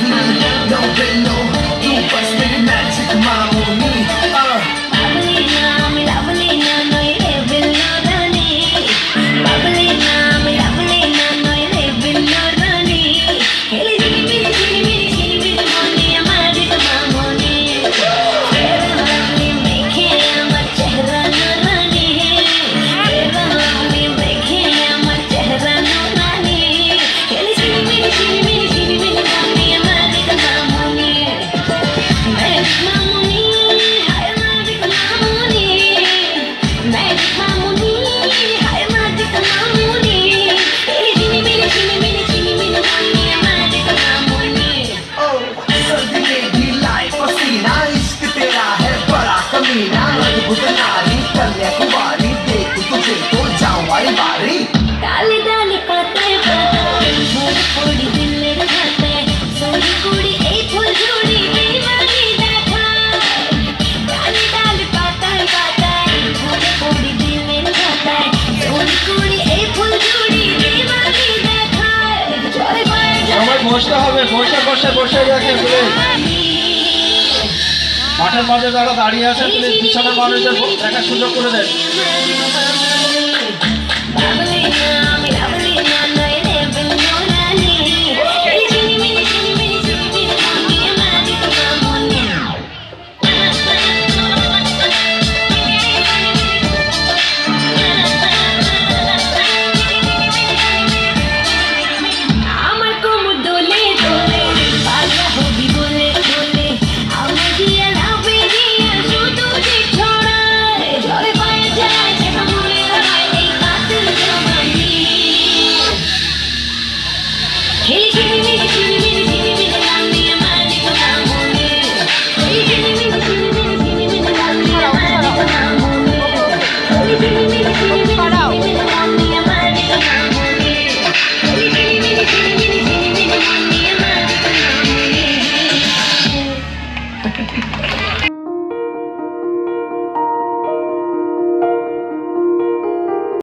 lovely, no pain, no you busted magic mamoni. नारी कन्याकुमारी देख तुझे तो जाऊं वाली बारी डाले डाले पाते पाते मोर कोड़ी दिल खाते सोनी कुड़ी ए फूल जोड़ी दीवानी देखा डाले डाले पाते पाते मोर कोड़ी दिल खाते सोनी कुड़ी ए फूल जोड़ी दीवानी देखा चले पाए আমার বসতে হবে বসে দেখে প্লিজ মাঠের মাঝে যারা দাঁড়িয়ে আছে প্লিজ পিছনের মানুষদের দেখার সুযোগ করে দেন Thank you.